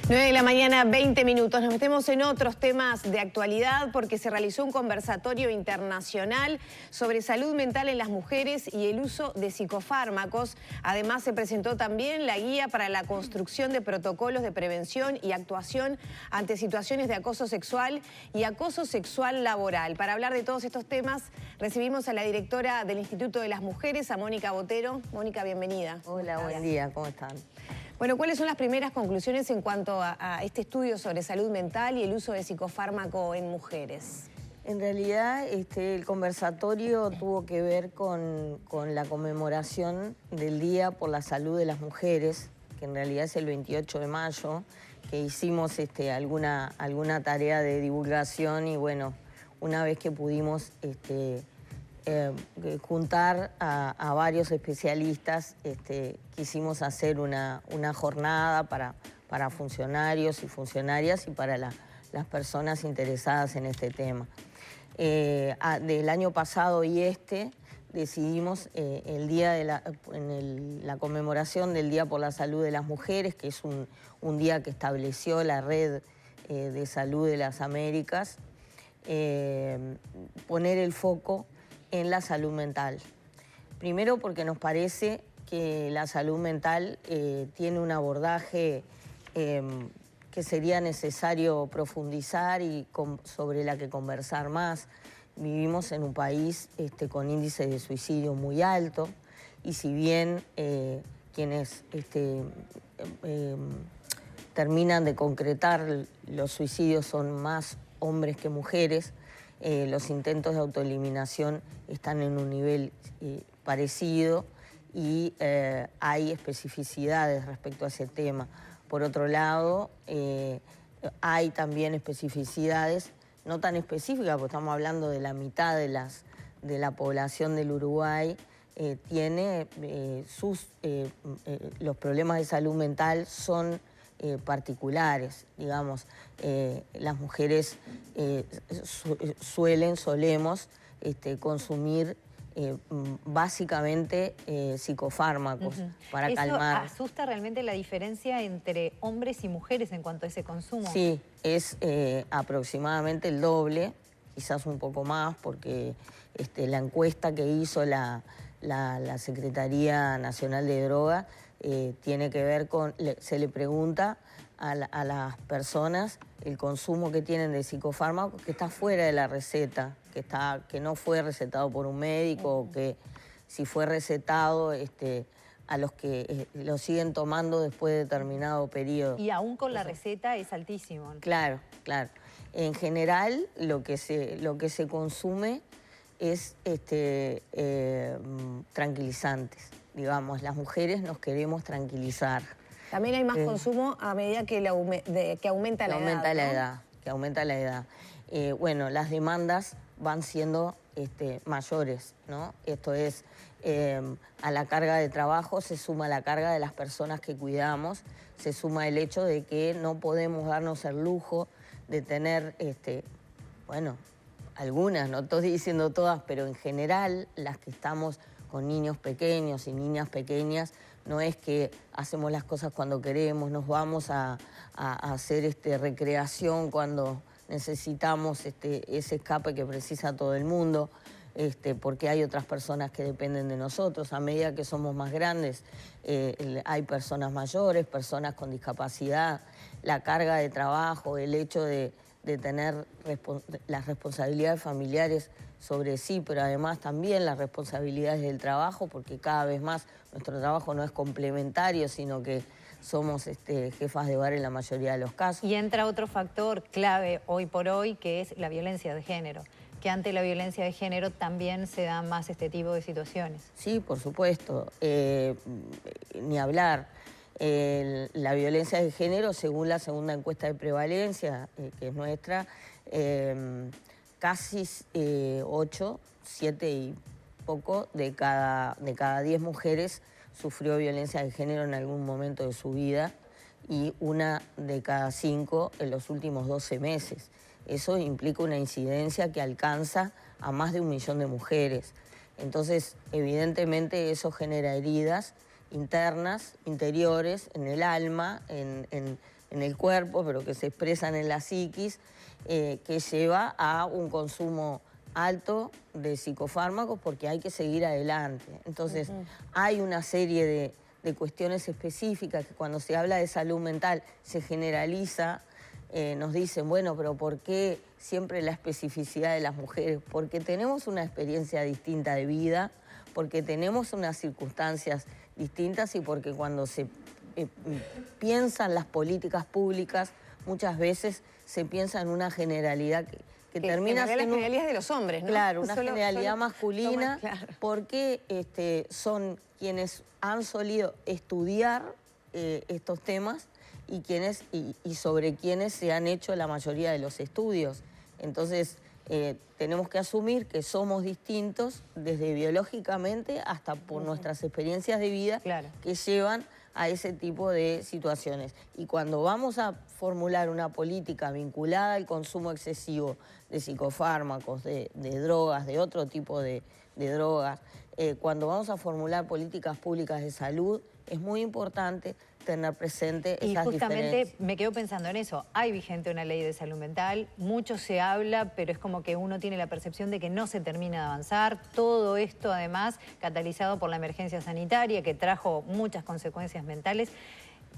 9 de la mañana, 20 minutos. Nos metemos en otros temas de actualidad porque se realizó un conversatorio internacional sobre salud mental en las mujeres y el uso de psicofármacos. Además, se presentó también la guía para la construcción de protocolos de prevención y actuación ante situaciones de acoso sexual y acoso sexual laboral. Para hablar de todos estos temas, recibimos a la directora del Instituto de las Mujeres, a Mónica Botero. Mónica, bienvenida. Hola, buen día, ¿cómo están? Bueno, ¿cuáles son las primeras conclusiones en cuanto a este estudio sobre salud mental y el uso de psicofármaco en mujeres? En realidad, el conversatorio tuvo que ver con la conmemoración del Día por la Salud de las Mujeres, que en realidad es el 28 de mayo, que hicimos alguna tarea de divulgación y bueno, una vez que pudimos juntar a varios especialistas, quisimos hacer una jornada para funcionarios y funcionarias y para las personas interesadas en este tema. Del año pasado y decidimos la conmemoración del Día por la Salud de las Mujeres, que es un día que estableció la Red de Salud de las Américas, poner el foco en la salud mental. Primero porque nos parece que la salud mental tiene un abordaje que sería necesario profundizar y sobre la que conversar más. Vivimos en un país con índice de suicidio muy alto y si bien quienes terminan de concretar los suicidios son más hombres que mujeres, los intentos de autoeliminación están en un nivel parecido y hay especificidades respecto a ese tema. Por otro lado, hay también especificidades, no tan específicas, porque estamos hablando de la mitad de la población del Uruguay, tiene los problemas de salud mental son particulares, digamos. Las mujeres solemos consumir básicamente psicofármacos para calmar. ¿Eso asusta realmente la diferencia entre hombres y mujeres en cuanto a ese consumo? Sí, es aproximadamente el doble, quizás un poco más, porque la encuesta que hizo la Secretaría Nacional de Drogas tiene que ver con, se le pregunta a las personas el consumo que tienen de psicofármacos que está fuera de la receta, que no fue recetado por un médico, o que si fue recetado, a los que lo siguen tomando después de determinado periodo. Y aún con la receta es altísimo. Claro, claro. En general, lo que se consume es tranquilizantes. Digamos, las mujeres nos queremos tranquilizar. También hay más consumo a medida que aumenta la edad. Que aumenta la edad. Bueno, las demandas van siendo mayores, ¿no? Esto es, a la carga de trabajo se suma la carga de las personas que cuidamos, se suma el hecho de que no podemos darnos el lujo de tener, bueno, algunas, no estoy diciendo todas, pero en general las que estamos con niños pequeños y niñas pequeñas, no es que hacemos las cosas cuando queremos, nos vamos a hacer recreación cuando necesitamos ese escape que precisa todo el mundo, porque hay otras personas que dependen de nosotros. A medida que somos más grandes, hay personas mayores, personas con discapacidad, la carga de trabajo, el hecho de tener las responsabilidades familiares sobre sí, pero además también las responsabilidades del trabajo, porque cada vez más nuestro trabajo no es complementario, sino que somos jefas de hogar en la mayoría de los casos. Y entra otro factor clave hoy por hoy, que es la violencia de género, que ante la violencia de género también se dan más este tipo de situaciones. Sí, por supuesto, ni hablar. La violencia de género, según la segunda encuesta de prevalencia, que es nuestra, casi 8, 7 y poco de cada 10 mujeres sufrió violencia de género en algún momento de su vida y 1 de cada 5 en los últimos 12 meses. Eso implica una incidencia que alcanza a más de 1 millón de mujeres. Entonces, evidentemente, eso genera heridas internas, interiores, en el alma, en en el cuerpo, pero que se expresan en la psiquis, que lleva a un consumo alto de psicofármacos porque hay que seguir adelante. Entonces, hay una serie de cuestiones específicas que cuando se habla de salud mental se generaliza. Nos dicen, bueno, pero ¿por qué siempre la especificidad de las mujeres? Porque tenemos una experiencia distinta de vida, porque tenemos unas circunstancias distintas y porque cuando se piensan las políticas públicas, muchas veces se piensa en una generalidad que termina siendo... las generalidades de los hombres, ¿no? Claro, una generalidad masculina, claro. Porque son quienes han solido estudiar estos temas y sobre quienes se han hecho la mayoría de los estudios. Entonces, tenemos que asumir que somos distintos desde biológicamente hasta por nuestras experiencias de vida que llevan a ese tipo de situaciones. Y cuando vamos a formular una política vinculada al consumo excesivo de psicofármacos, de drogas, de otro tipo de drogas, cuando vamos a formular políticas públicas de salud, es muy importante tener presente esas diferencias. Y justamente me quedo pensando en eso. Hay vigente una ley de salud mental, mucho se habla, pero es como que uno tiene la percepción de que no se termina de avanzar. Todo esto, además, catalizado por la emergencia sanitaria, que trajo muchas consecuencias mentales.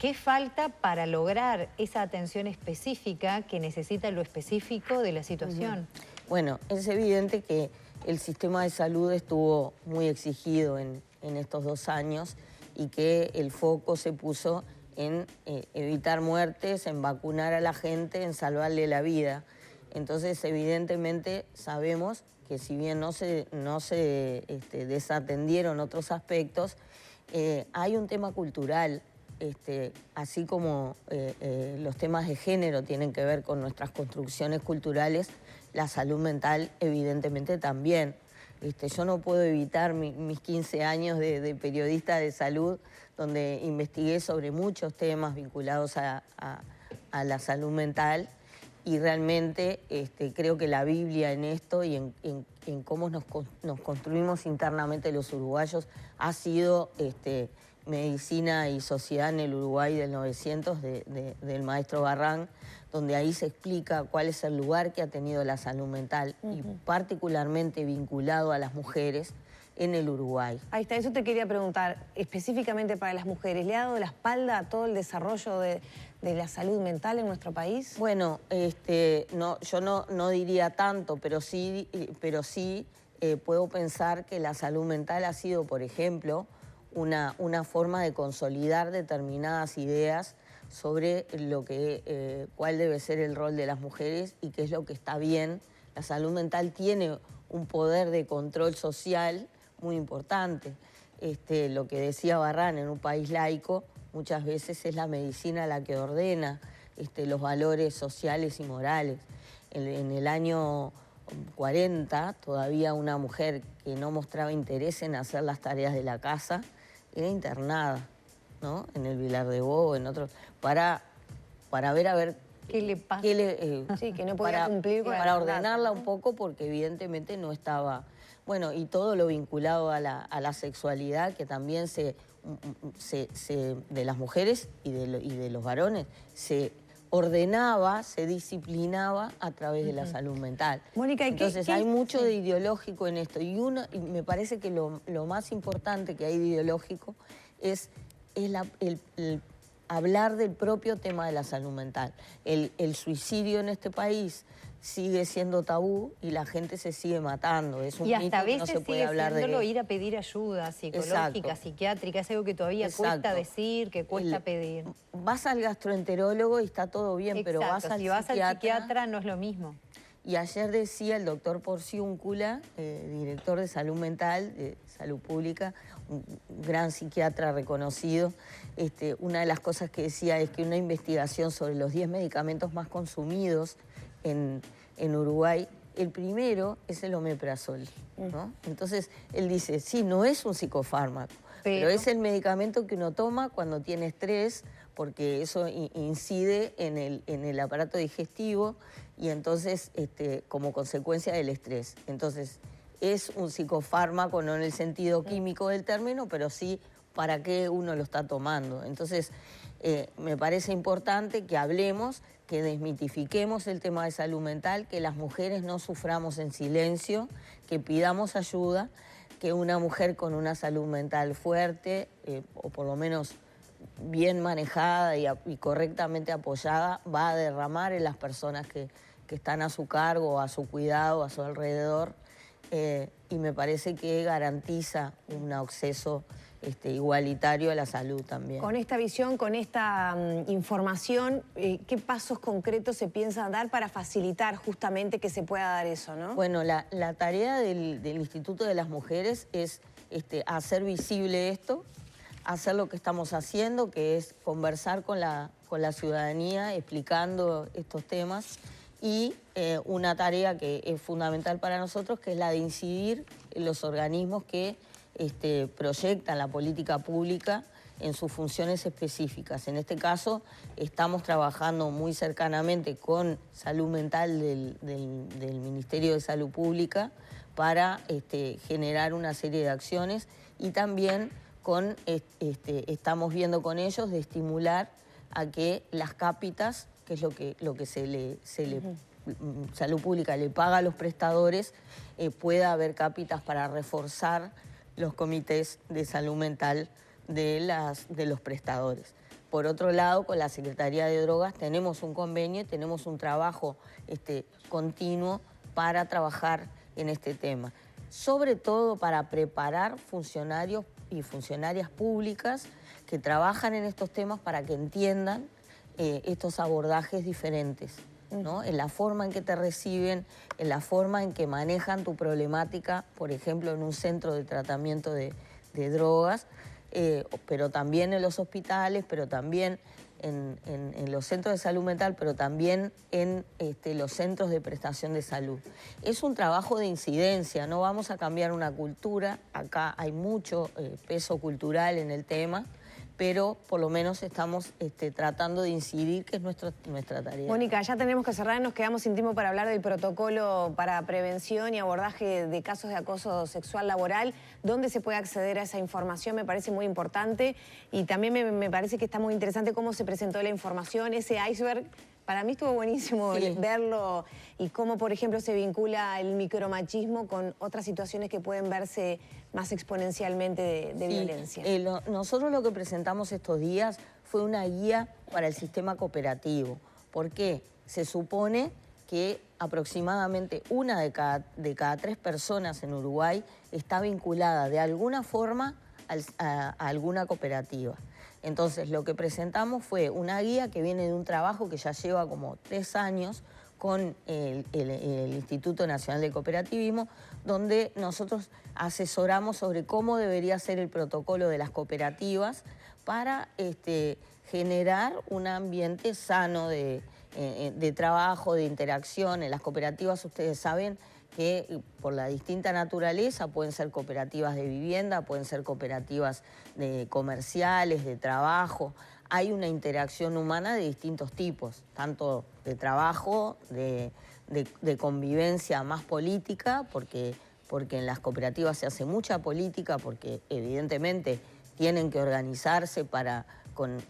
¿Qué falta para lograr esa atención específica que necesita lo específico de la situación? Bueno, es evidente que el sistema de salud estuvo muy exigido en estos 2 años y que el foco se puso en evitar muertes, en vacunar a la gente, en salvarle la vida. Entonces, evidentemente, sabemos que si bien no se desatendieron otros aspectos, hay un tema cultural, así como los temas de género tienen que ver con nuestras construcciones culturales, la salud mental evidentemente también. Yo no puedo evitar mis 15 años de periodista de salud, donde investigué sobre muchos temas vinculados a la salud mental y realmente creo que la Biblia en esto y en cómo nos construimos internamente los uruguayos ha sido Medicina y Sociedad en el Uruguay del 900 del maestro Barrán, donde ahí se explica cuál es el lugar que ha tenido la salud mental y particularmente vinculado a las mujeres en el Uruguay. Ahí está, eso te quería preguntar, específicamente para las mujeres, ¿le ha dado la espalda a todo el desarrollo de la salud mental en nuestro país? Bueno, yo no diría tanto, pero sí puedo pensar que la salud mental ha sido, por ejemplo, una forma de consolidar determinadas ideas sobre cuál debe ser el rol de las mujeres y qué es lo que está bien. La salud mental tiene un poder de control social muy importante. Lo que decía Barrán, en un país laico, muchas veces es la medicina la que ordena los valores sociales y morales. En el año 40, todavía una mujer que no mostraba interés en hacer las tareas de la casa era internada, ¿no? En el Vilar de Bo, en otros, para ver a ver ¿qué le pasa? Sí, que no podía cumplir con para ordenarla un poco porque evidentemente no estaba... Bueno, y todo lo vinculado a la sexualidad que también de las mujeres y de los varones se ordenaba, se disciplinaba a través de la salud mental. Mónica, entonces hay mucho de ideológico en esto y me parece que lo más importante que hay de ideológico es el hablar del propio tema de la salud mental. El suicidio en este país sigue siendo tabú y la gente se sigue matando. Es un mito que no se puede hablar de eso. Ir a pedir ayuda psicológica, psiquiátrica, es algo que todavía cuesta decir, que cuesta pedir. Vas al gastroenterólogo y está todo bien, pero vas al psiquiatra no es lo mismo. Y ayer decía el doctor Porciúncula, director de salud mental, de salud pública, un gran psiquiatra reconocido, una de las cosas que decía es que una investigación sobre los 10 medicamentos más consumidos en Uruguay, el primero es el omeprazol, ¿no? Entonces, él dice, sí, no es un psicofármaco, pero es el medicamento que uno toma cuando tiene estrés, porque eso incide en el aparato digestivo y entonces, como consecuencia del estrés. Entonces, es un psicofármaco, no en el sentido químico del término, pero sí para qué uno lo está tomando. Entonces, me parece importante que hablemos, que desmitifiquemos el tema de salud mental, que las mujeres no suframos en silencio, que pidamos ayuda, que una mujer con una salud mental fuerte, o por lo menos bien manejada y correctamente apoyada, va a derramar en las personas que están a su cargo, a su cuidado, a su alrededor, y me parece que garantiza un acceso igualitario a la salud también. Con esta visión, con esta información, ¿qué pasos concretos se piensan dar para facilitar justamente que se pueda dar eso, ¿no? Bueno, la tarea del Instituto de las Mujeres es hacer visible esto, hacer lo que estamos haciendo, que es conversar con la ciudadanía explicando estos temas, y una tarea que es fundamental para nosotros, que es la de incidir en los organismos que proyectan la política pública en sus funciones específicas. En este caso, estamos trabajando muy cercanamente con Salud Mental del Ministerio de Salud Pública para generar una serie de acciones, y también estamos viendo con ellos de estimular a que las cápitas, que es lo que Salud Pública le paga a los prestadores, pueda haber cápitas para reforzar los comités de salud mental de los prestadores. Por otro lado, con la Secretaría de Drogas tenemos un convenio y tenemos un trabajo continuo para trabajar en este tema. Sobre todo para preparar funcionarios y funcionarias públicas que trabajan en estos temas para que entiendan estos abordajes diferentes, ¿no? En la forma en que te reciben, en la forma en que manejan tu problemática, por ejemplo, en un centro de tratamiento de drogas, pero también en los hospitales, pero también en los centros de salud mental, pero también en los centros de prestación de salud. Es un trabajo de incidencia, no vamos a cambiar una cultura, acá hay mucho peso cultural en el tema, pero por lo menos estamos tratando de incidir, que es nuestra tarea. Mónica, ya tenemos que cerrar, nos quedamos sin tiempo para hablar del protocolo para prevención y abordaje de casos de acoso sexual laboral. ¿Dónde se puede acceder a esa información? Me parece muy importante, y también me parece que está muy interesante cómo se presentó la información, ese iceberg. Para mí estuvo buenísimo verlo, y cómo, por ejemplo, se vincula el micromachismo con otras situaciones que pueden verse más exponencialmente de violencia. Nosotros lo que presentamos estos días fue una guía para el sistema cooperativo. ¿Por qué? Se supone que aproximadamente una de cada 3 personas en Uruguay está vinculada de alguna forma a alguna cooperativa. Entonces, lo que presentamos fue una guía que viene de un trabajo que ya lleva como 3 años con el Instituto Nacional de Cooperativismo, donde nosotros asesoramos sobre cómo debería ser el protocolo de las cooperativas para generar un ambiente sano de trabajo, de interacción. En las cooperativas, ustedes saben que por la distinta naturaleza pueden ser cooperativas de vivienda, pueden ser cooperativas comerciales, de trabajo. Hay una interacción humana de distintos tipos, tanto de trabajo, de convivencia más política, porque en las cooperativas se hace mucha política, porque evidentemente tienen que organizarse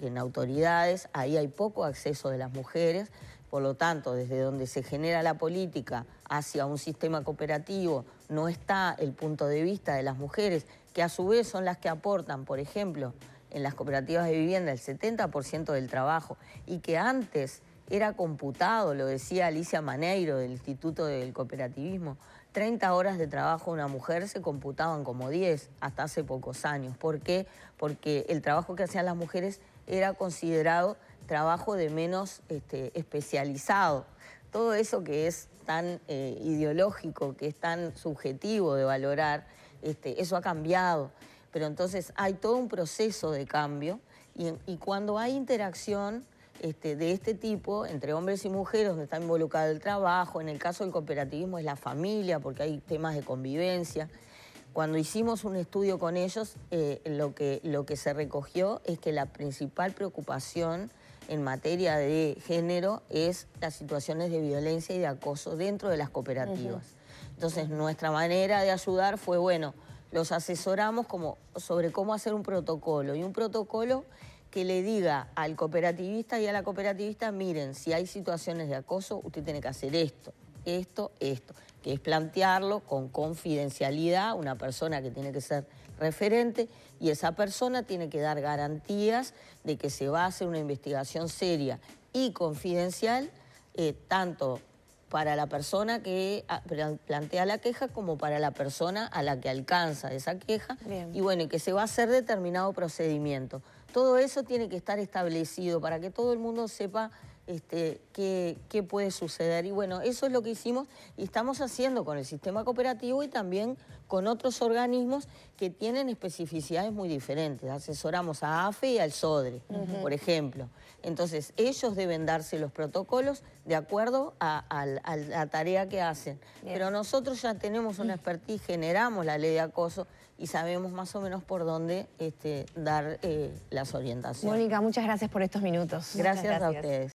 en autoridades, ahí hay poco acceso de las mujeres. Por lo tanto, desde donde se genera la política hacia un sistema cooperativo no está el punto de vista de las mujeres, que a su vez son las que aportan, por ejemplo, en las cooperativas de vivienda el 70% del trabajo, y que antes era computado, lo decía Alicia Maneiro del Instituto del Cooperativismo, 30 horas de trabajo de una mujer se computaban como 10 hasta hace pocos años. ¿Por qué? Porque el trabajo que hacían las mujeres era considerado trabajo de menos especializado. Todo eso que es tan ideológico, que es tan subjetivo de valorar, eso ha cambiado. Pero entonces hay todo un proceso de cambio, y cuando hay interacción de este tipo entre hombres y mujeres, donde está involucrado el trabajo, en el caso del cooperativismo es la familia, porque hay temas de convivencia. Cuando hicimos un estudio con ellos, lo que se recogió es que la principal preocupación en materia de género es las situaciones de violencia y de acoso dentro de las cooperativas. Entonces, nuestra manera de ayudar fue, bueno, los asesoramos sobre cómo hacer un protocolo. Y un protocolo que le diga al cooperativista y a la cooperativista, miren, si hay situaciones de acoso, usted tiene que hacer esto, que es plantearlo con confidencialidad, una persona que tiene que ser referente, y esa persona tiene que dar garantías de que se va a hacer una investigación seria y confidencial, tanto para la persona que plantea la queja como para la persona a la que alcanza esa queja. Bien. Y bueno, y que se va a hacer determinado procedimiento. Todo eso tiene que estar establecido para que todo el mundo sepa qué puede suceder. Y bueno, eso es lo que hicimos y estamos haciendo con el sistema cooperativo y también con otros organismos que tienen especificidades muy diferentes. Asesoramos a AFE y al SODRE, por ejemplo. Entonces, ellos deben darse los protocolos de acuerdo a la tarea que hacen. Bien. Pero nosotros ya tenemos una expertise, generamos la ley de acoso y sabemos más o menos por dónde dar las orientaciones. Mónica, muchas gracias por estos minutos. Gracias a gracias. ustedes.